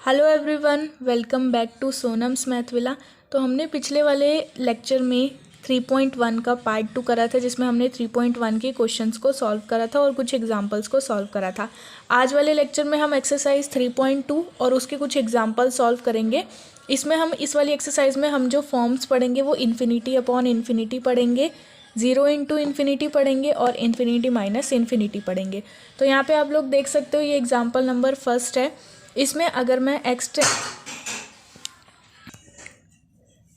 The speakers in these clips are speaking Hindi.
Hello everyone, welcome back to Sonam's math villa. तो हमने पिछले वाले लेक्चर में 3.1 का पार्ट 2 करा था, जिसमें हमने 3.1 के क्वेश्चंस को सॉल्व करा था और कुछ एग्जांपल्स को सॉल्व करा था। आज वाले लेक्चर में हम एक्सरसाइज 3.2 और उसके कुछ एग्जांपल सॉल्व करेंगे। इसमें हम इस वाली एक्सरसाइज में हम जो फॉर्म्स पढ़ेंगे वो इन्फिनिटी अपॉन इन्फिनिटी पढ़ेंगे, 0 इंटू इन्फिनिटी पढ़ेंगे और इन्फिनिटी माइनस इन्फिनिटी पढ़ेंगे। तो यहाँ पे आप लोग देख सकते हो, ये एग्जाम्पल नंबर फर्स्ट है। इसमें अगर मैं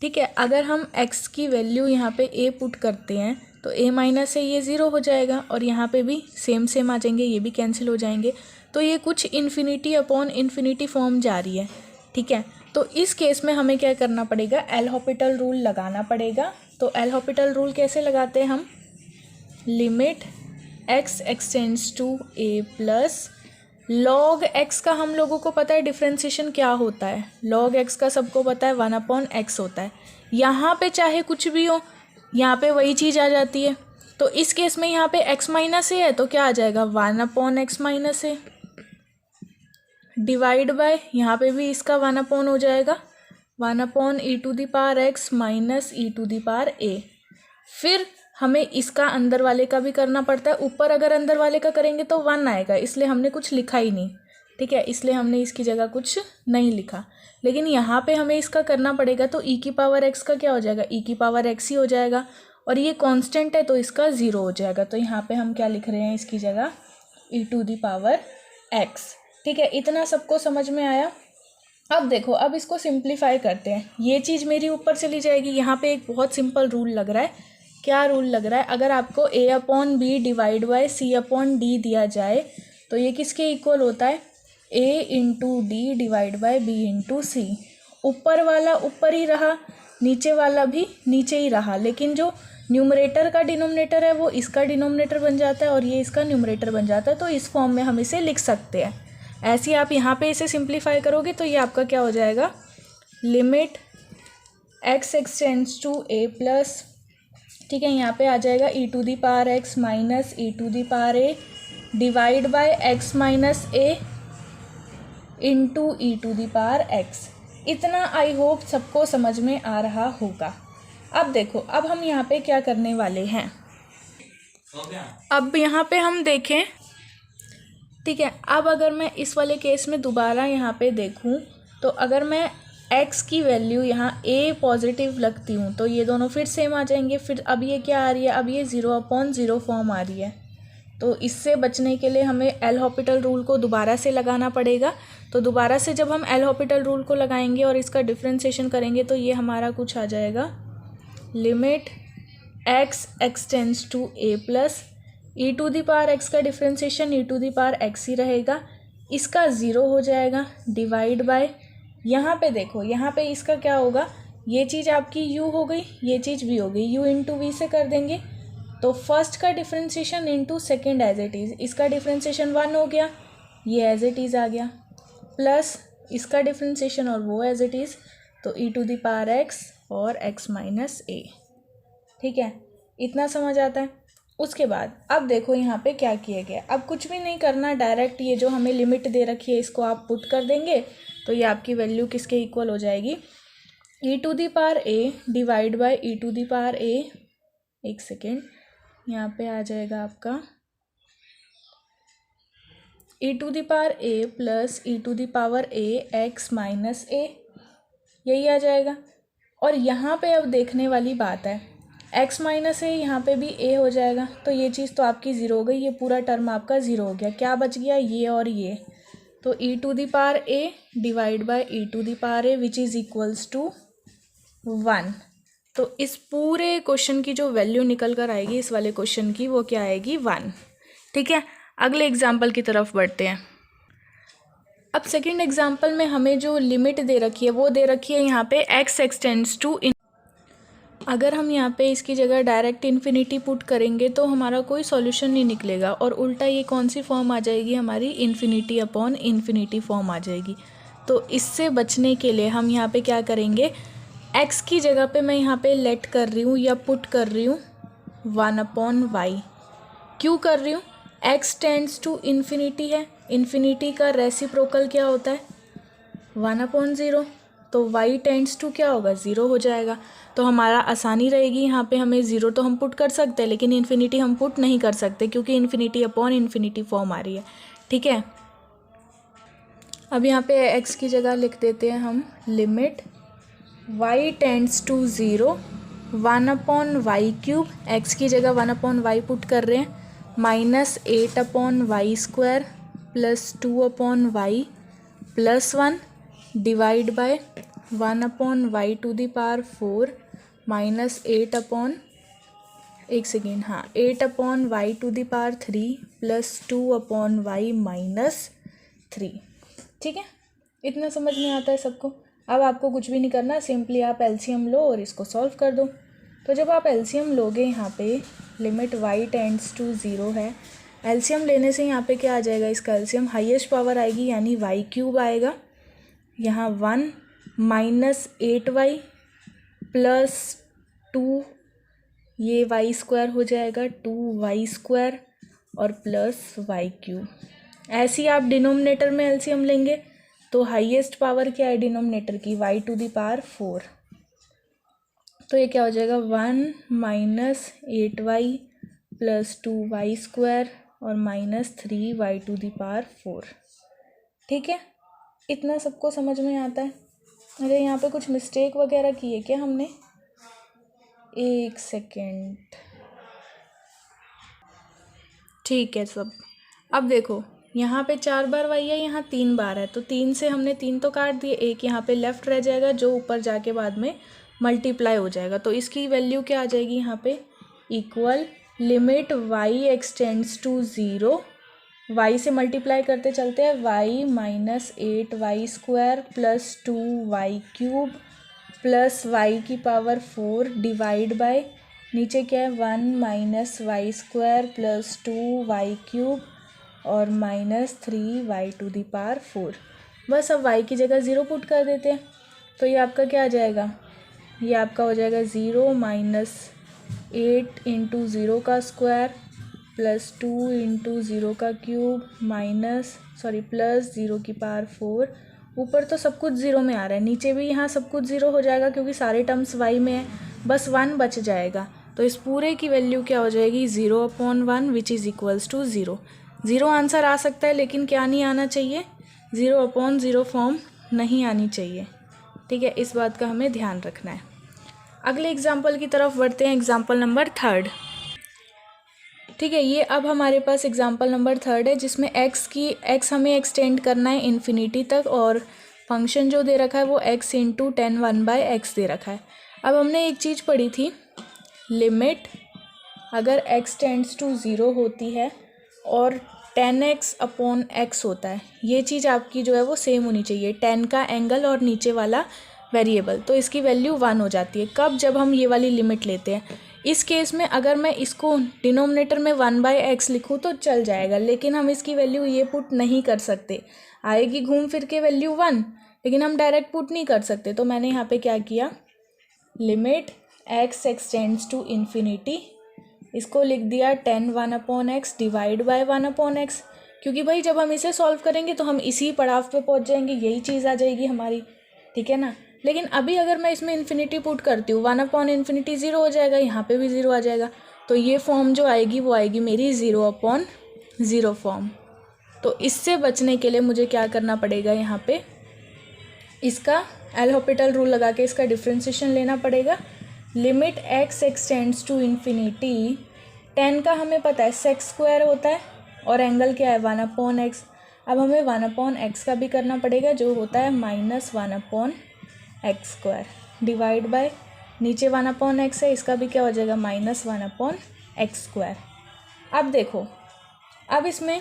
ठीक है, अगर हम x की वैल्यू यहाँ पे a पुट करते हैं तो a माइनस है, ये 0 हो जाएगा और यहाँ पे भी सेम आ जाएंगे, ये भी कैंसिल हो जाएंगे। तो ये कुछ इन्फिनिटी अपॉन इन्फिनिटी फॉर्म जा रही है। ठीक है, तो इस केस में हमें क्या करना पड़ेगा, एल हॉपिटल रूल लगाना पड़ेगा। तो एल हॉपिटल रूल कैसे लगाते हैं हम, limit x extends to a plus log x का हम लोगों को पता है डिफ्रेंसिएशन क्या होता है, लॉग x का सबको पता है 1/x होता है। यहाँ पे चाहे कुछ भी हो, यहाँ पे वही चीज़ आ जाती है। तो इस केस में यहाँ पे x माइनस ए है तो क्या आ जाएगा, 1/x minus A divide by, यहाँ पे भी इसका 1 हो जाएगा 1/e⁻x माइनस e⁻a। फिर हमें इसका अंदर वाले का भी करना पड़ता है। ऊपर अगर अंदर वाले का करेंगे तो 1 आएगा, इसलिए हमने कुछ लिखा ही नहीं। ठीक है, इसलिए हमने इसकी जगह कुछ नहीं लिखा। लेकिन यहाँ पे हमें इसका करना पड़ेगा, तो e⁻x का क्या हो जाएगा, e⁻x ही हो जाएगा। और ये कांस्टेंट है तो इसका 0 हो जाएगा। तो यहाँ पे हम क्या लिख रहे हैं, इसकी जगह e⁻x। ठीक है, इतना सबको समझ में आया। अब देखो, अब इसको सिंप्लीफाई करते हैं। ये चीज़ मेरी ऊपर चली जाएगी। यहाँ पे एक बहुत सिंपल रूल लग रहा है। क्या रूल लग रहा है, अगर आपको a/b डिवाइड बाय c/d दिया जाए तो ये किसके इक्वल होता है, a/d डिवाइड बाय b/c। ऊपर वाला ऊपर ही रहा, नीचे वाला भी नीचे ही रहा, लेकिन जो न्यूमरेटर का डिनोमिनेटर है वो इसका डिनोमिनेटर बन जाता है और ये इसका न्यूमरेटर बन जाता है। तो इस फॉर्म में हम इसे लिख सकते हैं। ऐसे ही आप यहाँ पे इसे सिंप्लीफाई करोगे तो ये आपका क्या हो जाएगा, limit x extends to a plus, ठीक है, यहाँ पे आ जाएगा e⁻x minus e⁻a divide by x minus a into e⁻x। इतना आई होप सबको समझ में आ रहा होगा। अब देखो, अब हम यहाँ पे क्या करने वाले हैं, अब यहाँ पे हम देखें। ठीक है, अब अगर मैं इस वाले केस में दोबारा यहाँ पे देखूँ तो अगर मैं x की वैल्यू यहाँ a पॉजिटिव लगती हूँ तो ये दोनों फिर सेम आ जाएंगे। फिर अब ये क्या आ रही है, अब ये 0/0 फॉर्म आ रही है। तो इससे बचने के लिए हमें एल हॉपिटल रूल को दोबारा से लगाना पड़ेगा। तो दोबारा से जब हम एल हॉपिटल रूल को लगाएंगे और इसका डिफ्रेंसिएशन करेंगे तो ये हमारा कुछ आ जाएगा, limit x extends to a plus e⁻x का डिफ्रेंसिएशन e⁻x ही रहेगा, इसका 0 हो जाएगा डिवाइड बाय, यहाँ पे देखो, यहाँ पे इसका क्या होगा, ये चीज़ आपकी u हो गई, ये चीज़ v हो गई, u इंटू वी से कर देंगे तो फर्स्ट का differentiation into second as it is, इसका डिफ्रेंसिएशन 1 हो गया, ये एज इट इज़ आ गया, प्लस इसका डिफ्रेंसिएशन और वो एज इट इज़, तो e⁻x और x माइनस a। ठीक है, इतना समझ आता है। उसके बाद अब देखो यहाँ पे क्या किया गया, अब कुछ भी नहीं करना, डायरेक्ट ये जो हमें लिमिट दे रखी है इसको आप पुट कर देंगे तो ये आपकी वैल्यू किसके इक्वल हो जाएगी, e⁻a डिवाइड बाय e⁻a, एक सेकेंड, यहाँ पे आ जाएगा आपका e⁻a plus e⁻a x minus a, यही आ जाएगा। और यहाँ पे अब देखने वाली बात है, x माइनस a, यहाँ पे भी a हो जाएगा, तो ये चीज़ तो आपकी 0 हो गई, ये पूरा टर्म आपका 0 हो गया। क्या बच गया, ये और ये, तो e⁻a divide by e⁻a which is equals to 1। तो इस पूरे क्वेश्चन की जो वैल्यू निकल कर आएगी इस वाले क्वेश्चन की, वो क्या आएगी, 1। ठीक है, अगले एग्जाम्पल की तरफ बढ़ते हैं। अब सेकंड एग्जाम्पल में हमें जो लिमिट दे रखी है वो दे रखी है यहाँ पे x एक्सटेंड्स टू, अगर हम यहाँ पे इसकी जगह डायरेक्ट इन्फिनिटी पुट करेंगे तो हमारा कोई सॉल्यूशन नहीं निकलेगा और उल्टा ये कौन सी फॉर्म आ जाएगी, हमारी इन्फिनिटी अपॉन इन्फिनिटी फॉर्म आ जाएगी। तो इससे बचने के लिए हम यहाँ पे क्या करेंगे, x की जगह पे मैं यहाँ पे लेट कर रही हूँ या पुट कर रही हूँ 1/y। क्यों कर रही हूँ, x टेंड्स टू इन्फिनिटी है, इन्फिनिटी का रेसिप्रोकल क्या होता है, 1/0, तो y टेंड्स टू क्या होगा, 0 हो जाएगा। तो हमारा आसानी रहेगी, यहाँ पे हमें 0 तो हम पुट कर सकते हैं, लेकिन इन्फिनिटी हम पुट नहीं कर सकते क्योंकि इन्फिनिटी अपॉन इन्फिनिटी फॉर्म आ रही है। ठीक है, अब यहाँ पे x की जगह लिख देते हैं हम limit y tends to 0 1/y³ x की जगह 1/y पुट कर रहे हैं, -8/y² plus 2/y plus 1 divide by 1/y⁴ minus 8/y⁴ plus 2/y -3। ठीक है, इतना समझ में आता है सबको। अब आपको कुछ भी नहीं करना, सिंपली आप एलसीएम लो और इसको सॉल्व कर दो। तो जब आप एलसीएम लोगे, यहाँ पे लिमिट y टेंड्स टू 0 है, एलसीएम लेने से यहाँ पे क्या आ जाएगा, इसका एलसीएम हाईएस्ट पावर आएगी यानी y³ आएगा, यहाँ 1 -8y प्लस 2, ये y² हो जाएगा 2y² और प्लस y³। ऐसे ही आप डिनोमिनेटर में एलसीएम लेंगे तो हाईएस्ट पावर क्या है डिनोमिनेटर की, y⁴। तो ये क्या हो जाएगा, 1 -8y प्लस 2y² और -3y⁴। ठीक है, इतना सबको समझ में आता है। अरे यहाँ पे कुछ मिस्टेक वगैरह की है क्या हमने, एक सेकेंड। ठीक है सब, अब देखो यहाँ पे 4 बार y है, यहाँ 3 बार है, तो 3 से हमने 3 तो काट दिए, एक यहाँ पे लेफ्ट रह जाएगा जो ऊपर जाके बाद में मल्टीप्लाई हो जाएगा। तो इसकी वैल्यू क्या आ जाएगी यहाँ पे, equal limit y extends to 0, y से मल्टीप्लाई करते चलते हैं, y -8y² plus 2y³ plus y⁴ divide by, नीचे क्या है 1 -y² प्लस 2y³ और -3y⁴। बस अब y की जगह 0 पुट कर देते हैं, तो ये आपका क्या आ जाएगा, ये आपका हो जाएगा 0 -8 × 0 का स्क्वायर प्लस 2 × 0 का क्यूब प्लस 0⁴। ऊपर तो सब कुछ 0 में आ रहा है, नीचे भी यहाँ सब कुछ 0 हो जाएगा क्योंकि सारे टर्म्स y में है, बस 1 बच जाएगा। तो इस पूरे की वैल्यू क्या हो जाएगी, 0/1 which is equals to 0। 0 answer आ सकता है लेकिन क्या नहीं आना चाहिए, 0/0 फॉर्म नहीं आनी चाहिए। ठीक है, इस बात का हमें ध्यान रखना है। अगले एग्जाम्पल की तरफ बढ़ते हैं, एग्जाम्पल नंबर 3। ठीक है, ये अब हमारे पास एग्जाम्पल नंबर 3 है जिसमें x हमें एक्सटेंड करना है इन्फिनिटी तक, और फंक्शन जो दे रखा है वो x × 10 1/x दे रखा है। अब हमने एक चीज़ पढ़ी थी, लिमिट अगर x टेंड्स टू 0 होती है और 10x/x होता है, ये चीज़ आपकी जो है वो सेम होनी चाहिए, 10 का एंगल और नीचे वाला वेरिएबल, तो इसकी वैल्यू 1 हो जाती है। कब, जब हम ये वाली लिमिट लेते हैं। इस केस में अगर मैं इसको डिनोमिनेटर में 1/x लिखूँ तो चल जाएगा, लेकिन हम इसकी वैल्यू ये पुट नहीं कर सकते, आएगी घूम फिर के वैल्यू 1, लेकिन हम डायरेक्ट पुट नहीं कर सकते। तो मैंने यहाँ पे क्या किया, limit x extends to infinity, इसको लिख दिया 10 1/x डिवाइड बाय 1/x, क्योंकि भाई जब हम इसे सॉल्व करेंगे तो हम इसी पड़ाव पे पहुंच जाएंगे, यही चीज़ आ जाएगी हमारी। ठीक है ना, लेकिन अभी अगर मैं इसमें इन्फिनिटी पुट करती हूँ, 1/∞ 0 हो जाएगा, यहाँ पे भी 0 आ जाएगा, तो ये फॉर्म जो आएगी वो आएगी मेरी 0/0 फॉर्म। तो इससे बचने के लिए मुझे क्या करना पड़ेगा, यहाँ पे इसका एल हॉपिटल रूल लगा के इसका डिफ्रेंसिएशन लेना पड़ेगा। Limit x extends to infinity, 10 का हमें पता है sec² होता है और एंगल क्या है 1/x। अब हमें 1/x का भी करना पड़ेगा जो होता है -1/x² डिवाइड बाय, नीचे 1/x है, इसका भी क्या हो जाएगा -1/x²। अब देखो, अब इसमें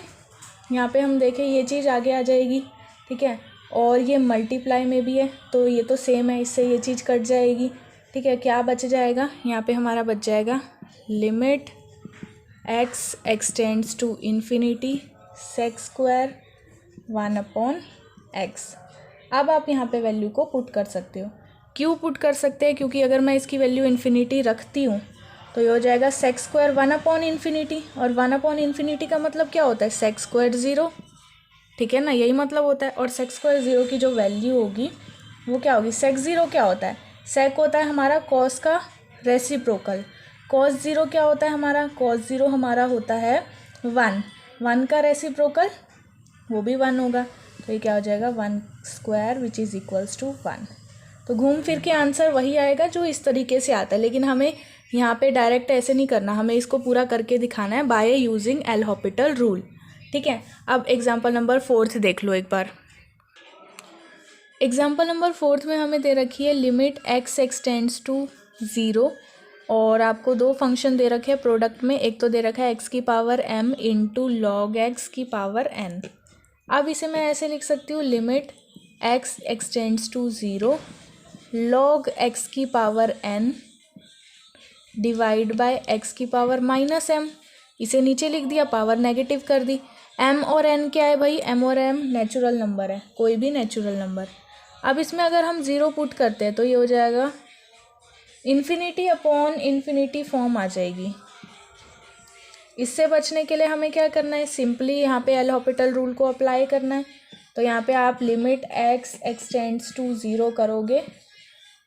यहाँ पे हम देखें ये चीज़ आगे आ जाएगी। ठीक है, और ये मल्टीप्लाई में भी है तो ये तो सेम है, इससे ये चीज़ कट जाएगी। ठीक है, क्या बच जाएगा, यहाँ पे हमारा बच जाएगा limit x extends to infinity sec² 1/x। अब आप यहाँ पे वैल्यू को पुट कर सकते हो। क्यों पुट कर सकते हैं, क्योंकि अगर मैं इसकी वैल्यू इन्फिनिटी रखती हूँ तो ये हो जाएगा sec² 1/∞, और 1/∞ का मतलब क्या होता है sec² 0। ठीक है ना, यही मतलब होता है। और सेक स्क्वायर ज़ीरो की जो वैल्यू होगी वो क्या होगी, सेक ज़ीरो क्या होता है, सेक होता है हमारा कॉस का रेसिप्रोकल। कॉस ज़ीरो क्या होता है हमारा, कॉस ज़ीरो हमारा होता है 1, 1 का रेसिप्रोकल वो भी 1 होगा, तो ये क्या हो जाएगा 1 square which is equals to 1। तो घूम फिर के आंसर वही आएगा जो इस तरीके से आता है, लेकिन हमें यहाँ पे डायरेक्ट ऐसे नहीं करना, हमें इसको पूरा करके दिखाना है by using L Hôpital rule. ठीक है, अब एग्जाम्पल नंबर 4 देख लो एक बार। एग्जाम्पल नंबर 4 में हमें दे रखी है लिमिट एक्स एक्सटेंड्स टू 0 और आपको दो फंक्शन दे रखे हैं प्रोडक्ट में, एक तो दे रखा है एक्स की power m into log x की पावर n। अब इसे मैं ऐसे लिख सकती हूँ limit x extends to 0 log x की power n divide by x की पावर माइनस m। इसे नीचे लिख दिया, पावर नेगेटिव कर दी। m और n क्या है भाई, m और m नेचुरल नंबर है, कोई भी नेचुरल नंबर। अब इसमें अगर हम 0 पुट करते हैं तो ये हो जाएगा इन्फिनिटी अपॉन इन्फिनिटी फॉर्म आ जाएगी। इससे बचने के लिए हमें क्या करना है, सिंपली यहाँ पे एल हॉपिटल रूल को अप्लाई करना है। तो यहाँ पे आप लिमिट एक्स एक्सटेंड्स टू 0 करोगे,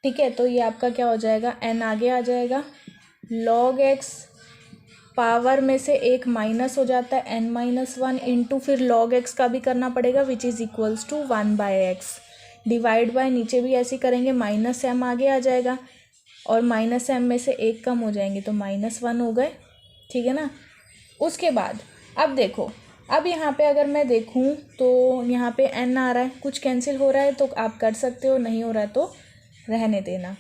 ठीक है, तो ये आपका क्या हो जाएगा, n आगे आ जाएगा, लॉग एक्स पावर में से एक माइनस हो जाता है n-1 इंटू फिर लॉग एक्स का भी करना पड़ेगा which is equals to 1/x divide by नीचे भी ऐसे करेंगे, माइनस m आगे आ जाएगा और माइनस m में से एक कम हो जाएंगे तो -1 हो गए, ठीक है ना। उसके बाद अब देखो, अब यहाँ पे अगर मैं देखूँ तो यहाँ पे n आ रहा है, कुछ कैंसिल हो रहा है तो आप कर सकते हो, नहीं हो रहा है तो रहने देना।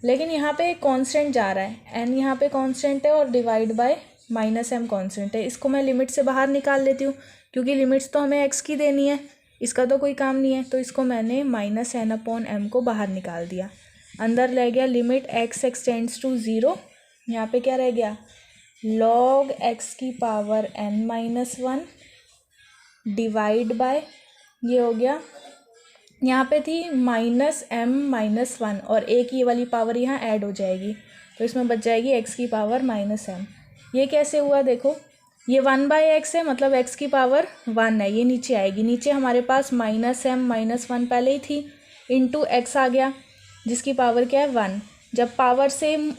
लेकिन यहाँ पे एक कांस्टेंट जा रहा है, n यहाँ पे कांस्टेंट है और डिवाइड बाय -m कांस्टेंट है। इसको मैं लिमिट से बाहर निकाल लेती हूँ क्योंकि लिमिट्स तो हमें x की देनी है, इसका तो कोई काम नहीं है। तो इसको मैंने -n/m को बाहर निकाल दिया, अंदर रह गया लिमिट x एक्सटेंड्स टू 0, यहाँ पे क्या रह गया log x की पावर n-1 डिवाइड बाय ये हो गया, यहाँ पे थी -m-1 और एक ये वाली पावर यहाँ ऐड हो जाएगी तो इसमें बच जाएगी x की पावर -m। ये कैसे हुआ देखो, ये 1/x है मतलब x की पावर 1 है, ये नीचे आएगी, नीचे हमारे पास -m-1 पहले ही थी इंटू x आ गया जिसकी पावर क्या है 1। जब पावर सेम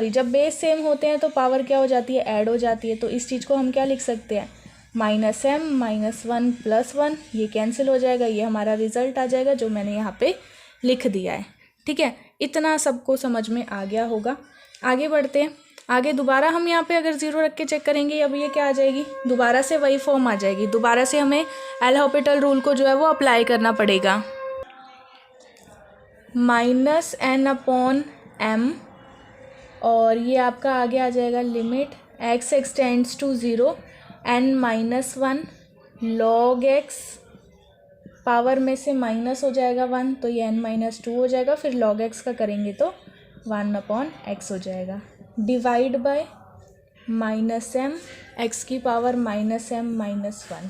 जब बेस सेम होते हैं तो पावर क्या हो जाती है, ऐड हो जाती है। तो इस चीज़ को हम क्या लिख सकते हैं, -m-1 + 1, ये कैंसिल हो जाएगा, ये हमारा रिजल्ट आ जाएगा जो मैंने यहाँ पे लिख दिया है। ठीक है, इतना सबको समझ में आ गया होगा। आगे बढ़ते हैं, आगे दोबारा हम यहाँ पे अगर 0 रख के चेक करेंगे, अब ये क्या आ जाएगी, दोबारा से वही फॉर्म आ जाएगी, दोबारा से हमें एल हॉपिटल रूल को जो है वो अप्लाई करना पड़ेगा। -n/m और ये आपका आगे आ जाएगा limit x extends to 0 n-1 log x power में से माइनस हो जाएगा 1 तो ये n-2 हो जाएगा, फिर log x का करेंगे तो 1/x हो जाएगा डिवाइड बाय -m x की पावर -m-1।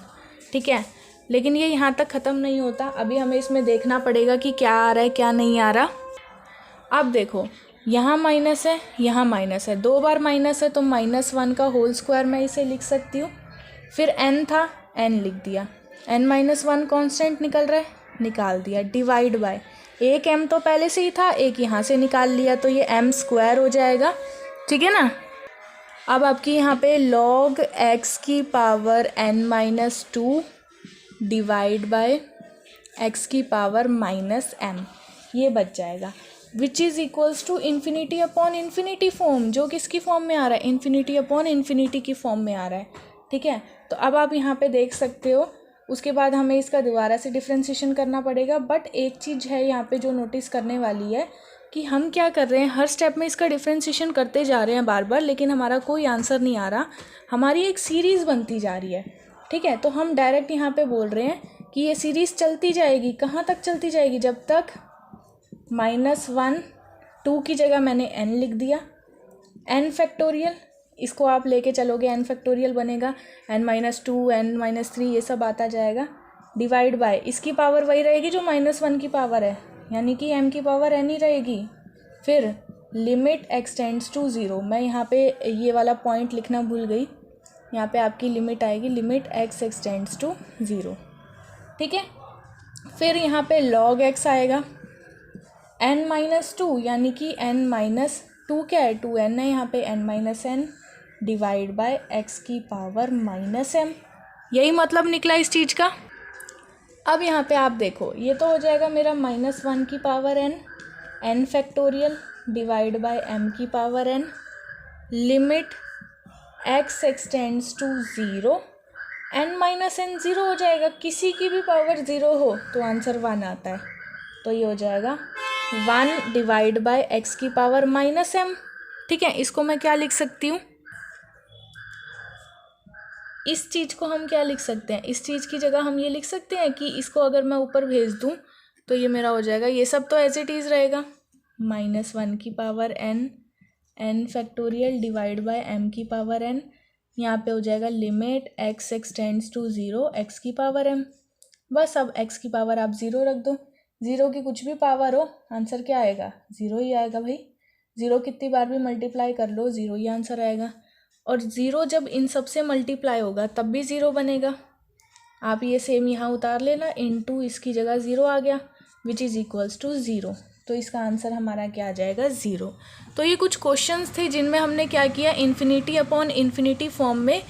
ठीक है, लेकिन ये यहाँ तक ख़त्म नहीं होता, अभी हमें इसमें देखना पड़ेगा कि क्या आ रहा है क्या नहीं आ रहा। अब देखो यहाँ माइनस है, यहाँ माइनस है, 2 बार माइनस है तो -1 का होल स्क्वायर मैं इसे लिख सकती हूँ। फिर n था, n लिख दिया, n-1 कांस्टेंट निकल रहा है, निकाल दिया डिवाइड बाय एक m तो पहले से ही था, एक यहाँ से निकाल लिया तो ये m² हो जाएगा, ठीक है ना। अब आपकी यहाँ पे log x की power n-2 divide by x की पावर -m ये बच जाएगा which is equals to infinity upon infinity form, जो किसकी फॉर्म में आ रहा है, इन्फिनिटी अपॉन इन्फिनिटी की फॉर्म में आ रहा है। ठीक है, तो अब आप यहाँ पे देख सकते हो, उसके बाद हमें इसका दोबारा से डिफ्रेंशिएशन करना पड़ेगा। बट एक चीज़ है यहाँ पे जो नोटिस करने वाली है कि हम क्या कर रहे हैं, हर स्टेप में इसका डिफ्रेंशिएशन करते जा रहे हैं बार बार, लेकिन हमारा कोई आंसर नहीं आ रहा, हमारी एक सीरीज़ बनती जा रही है। ठीक है, तो हम डायरेक्ट यहाँ पे बोल रहे हैं कि ये सीरीज़ चलती जाएगी, कहाँ तक चलती जाएगी, जब तक -1 2 की जगह मैंने n लिख दिया, n फैक्टोरियल, इसको आप लेके चलोगे n फैक्टोरियल बनेगा, n-2 n-3 ये सब आता जाएगा डिवाइड बाय इसकी पावर वही रहेगी जो -1 की पावर है, यानी कि m की पावर n ही रहेगी। फिर लिमिट एक्सटेंड्स टू 0, मैं यहाँ पे ये वाला पॉइंट लिखना भूल गई, यहाँ पे आपकी लिमिट आएगी लिमिट x एक्सटेंड्स टू 0। ठीक है। फिर यहाँ पे log x आएगा, n-2 यानी कि n-2 क्या है, 2n है यहाँ पे, n-n डिवाइड बाय x की पावर -m। यही मतलब निकला इस चीज़ का। अब यहाँ पे आप देखो, ये तो हो जाएगा मेरा -1 की power n factorial divide by m की power n, limit x extends to 0, n-n 0 हो जाएगा, किसी की भी पावर 0 हो तो आंसर 1 आता है, तो ये हो जाएगा 1 डिवाइड बाय x की पावर -m। ठीक है, इसको मैं क्या लिख सकती हूँ, इस चीज़ को हम क्या लिख सकते हैं, इस चीज़ की जगह हम ये लिख सकते हैं कि इसको अगर मैं ऊपर भेज दूँ तो ये मेरा हो जाएगा, ये सब तो एज इट इज़ रहेगा, -1 की power n factorial divide by m की पावर n, यहाँ पे हो जाएगा limit x extends to 0 x की पावर m। बस अब x की पावर आप 0 रख दो, 0 की कुछ भी पावर हो आंसर क्या आएगा, 0 ही आएगा भाई। 0 कितनी बार भी मल्टीप्लाई कर लो 0 ही आंसर आएगा, और 0 जब इन सब से मल्टीप्लाई होगा तब भी 0 बनेगा। आप ये सेम यहाँ उतार लेना, इनटू इसकी जगह 0 आ गया, विच इज़ इक्वल्स टू 0, तो इसका आंसर हमारा क्या आ जाएगा, 0। तो ये कुछ क्वेश्चंस थे जिनमें हमने क्या किया, इन्फिनिटी अपॉन इन्फिनिटी फॉर्म में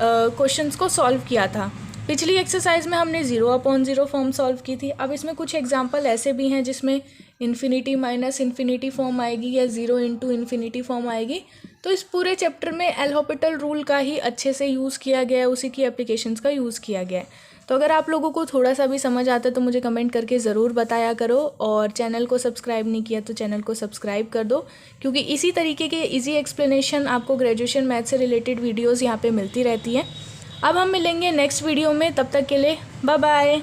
क्वेश्चंस को सॉल्व किया था। पिछली एक्सरसाइज में हमने 0/0 फॉर्म सॉल्व की थी। अब इसमें कुछ एग्जांपल ऐसे भी हैं जिसमें इन्फिनिटी माइनस इन्फिनिटी फॉर्म आएगी या 0 इंटू इन्फिनिटी फॉर्म आएगी। तो इस पूरे चैप्टर में एल हॉपिटल रूल का ही अच्छे से यूज़ किया गया है, उसी की एप्लीकेशंस का यूज़ किया गया है। तो अगर आप लोगों को थोड़ा सा भी समझ आता है तो मुझे कमेंट करके ज़रूर बताया करो, और चैनल को सब्सक्राइब नहीं किया तो चैनल को सब्सक्राइब कर दो, क्योंकि इसी तरीके के इजी एक्सप्लेनेशन आपको ग्रेजुएशन मैथ से रिलेटेड वीडियोज़ यहाँ पे मिलती रहती हैं। अब हम मिलेंगे नेक्स्ट वीडियो में, तब तक के लिए बाय बाय।